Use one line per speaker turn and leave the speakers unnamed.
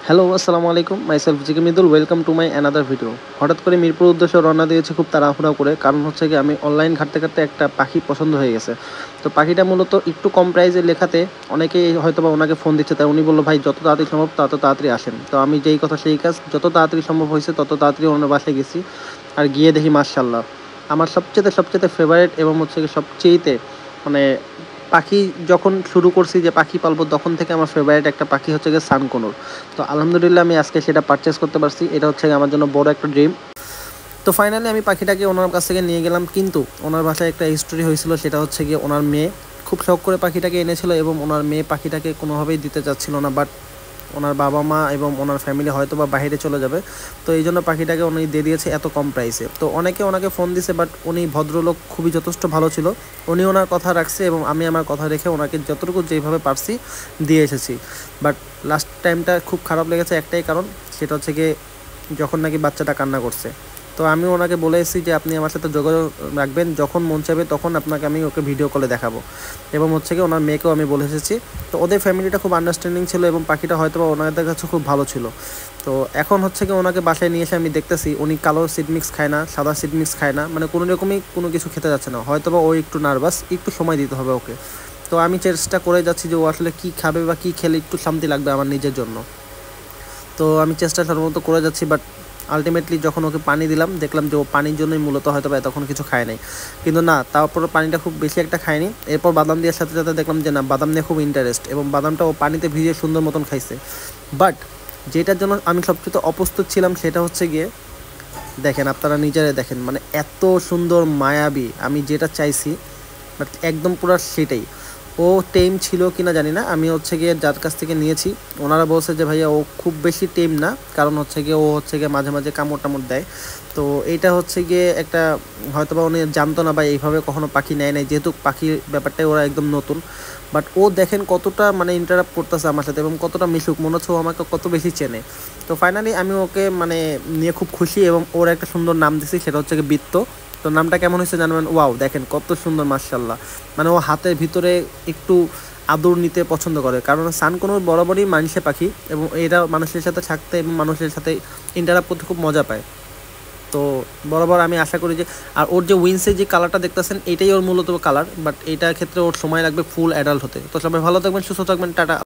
Hello, আসসালামু আলাইকুম। Myself GK Mridul, welcome to my another video. হঠাৎ করে মিরপুর উদ্দেশ্যে রওনা দিয়েছি খুব তাড়াহুড়া করে, কারণ হচ্ছে কি আমি অনলাইন ঘাঁটতে ঘাঁটতে একটা পাখি পছন্দ হয়ে গেছে। তো পাখিটা মূলত একটু কম প্রাইসে লেখাতে অনেকেই হয়তো বা ওনাকে ফোন দিচ্ছে, তাই উনি বললো ভাই যত তাড়াতাড়ি সম্ভব তত তাড়াতাড়ি আসেন। তো আমি যেই কথা সেই কাজ, যত তাড়াতাড়ি সম্ভব হয়েছে তত তাড়াতাড়ি ওনার বাসায় গেছি। আর গিয়ে দেখি মাশাআল্লাহ, আমার সবচেয়ে ফেভারিট এবং হচ্ছে কি সবচেয়েতে মানে পাখি যখন শুরু করছি যে পাখি পালবো, তখন থেকে আমার ফেভারিট একটা পাখি হচ্ছে গিয়ে সানকনুর। তো আলহামদুলিল্লাহ আমি আজকে সেটা পারচেস করতে পারছি। এটা হচ্ছে আমার জন্য বড় একটা ড্রিম। তো ফাইনালি আমি পাখিটাকে ওনার কাছ থেকে নিয়ে গেলাম, কিন্তু ওনার বাসায় একটা হিস্টোরি হয়েছিল। সেটা হচ্ছে গিয়ে ওনার মেয়ে খুব শখ করে পাখিটাকে এনেছিল এবং ওনার মেয়ে পাখিটাকে কোনোভাবেই দিতে চাচ্ছিল না। বাট ওনার বাবা মা এবং ওনার ফ্যামিলি হয়তো বা বাইরে চলে যাবে, তো এই জন্য পাখিটাকে উনি দিয়ে দিয়েছে এত কম প্রাইসে। তো অনেকে ওনাকে ফোন দিছে, বাট উনি ভদ্রলোক, খুবই যথেষ্ট ভালো ছিল। উনি ওনার কথা রাখছে এবং আমি আমার কথা রেখে ওনাকে যতটুকু যেভাবে পারছি দিয়ে এসেছি। বাট লাস্ট টাইমটা খুব খারাপ লেগেছে একটাই কারণ, সেটা হচ্ছে গিয়ে যখন নাকি বাচ্চাটা কান্না করছে। তো আমি ওনাকে বলে এসেছি যে আপনি আমার সাথে যোগাযোগ রাখবেন, যখন মন চাইবে তখন আপনাকে আমি ওকে ভিডিও কলে দেখাবো। এবং হচ্ছে কি ওনার মেয়েকেও আমি বলে এসেছি। তো ওদের ফ্যামিলিটা খুব আন্ডারস্ট্যান্ডিং ছিল এবং পাখিটা হয়তো বা ওনাদের কাছে খুব ভালো ছিল। তো এখন হচ্ছে কি ওনাকে বাসায় নিয়ে এসে আমি দেখতেছি উনি কালো সিড মিক্স খায় না, সাদা সিড মিক্স খায় না, মানে কোনো রকমই কোনো কিছু খেতে যাচ্ছে না। হয়তো বা ও একটু নার্ভাস, একটু সময় দিতে হবে ওকে। তো আমি চেষ্টা করে যাচ্ছি যে ও আসলে কী খাবে বা কী খেলে একটু শান্তি লাগবে আমার নিজের জন্য। তো আমি চেষ্টা সর্বমত করে যাচ্ছি, বাট আলটিমেটলি যখন ওকে পানি দিলাম দেখলাম যে ও পানির জন্যই মূলত হয়তো বা তখন কিছু খায় নাই। কিন্তু না, তারপর পানিটা খুব বেশি একটা খায়নি। এরপর বাদাম দেওয়ার সাথে সাথে দেখলাম যে না, বাদাম নিয়ে খুব ইন্টারেস্ট এবং বাদামটা ও পানিতে ভিজিয়ে সুন্দর মতন খাইছে। বাট যেটার জন্য আমি সবচেয়ে অপ্রস্তুত ছিলাম সেটা হচ্ছে গিয়ে, দেখেন আপনারা নিজেরাই দেখেন, মানে এত সুন্দর মায়াবী, আমি যেটা চাইছি বাট একদম পুরো সেটাই। ও টেম ছিল কিনা জানি না, আমি হচ্ছে গিয়ে যার কাছ থেকে নিয়েছি ওনারা বলছে যে ভাইয়া ও খুব বেশি টেম না, কারণ হচ্ছে গিয়ে ও হচ্ছে গিয়ে মাঝে মাঝে কামড় টামড় দেয়। তো এইটা হচ্ছে গিয়ে একটা, হয়তো বা উনি জানতো না বা এইভাবে কখনো পাখি নেয় নাই, যেহেতু পাখির ব্যাপারটাই ওরা একদম নতুন। বাট ও দেখেন কতটা মানে ইন্টারাপ্ট করতেছে আমার সাথে এবং কতটা মিশুক, মনে হচ্ছে ও আমাকে কত বেশি চেনে। তো ফাইনালি আমি ওকে মানে নিয়ে খুব খুশি এবং ওর একটা সুন্দর নাম দিছি, সেটা হচ্ছে গিয়ে বৃত্ত। তো নামটা কেমন হয়েছে জানবেন? ওয়াও, দেখেন কত সুন্দর মাশাআল্লাহ। মানে ও হাতের ভিতরে একটু আদর নিতে পছন্দ করে, কারণ সানকনুর বরাবরই মানুষে পাখি এবং এরা মানুষের সাথে থাকতে এবং মানুষের সাথে ইন্টারাক্ট করতে খুব মজা পায়। তো বরাবর আমি আশা করি যে, আর ওর যে উইন্সের যে কালারটা দেখতেছেন এটাই ওর মূলত কালার, বাট এইটার ক্ষেত্রে ওর সময় লাগবে ফুল অ্যাডাল্ট হতে। তো সবাই ভালো থাকবেন, সুস্থ থাকবেন, টাটা।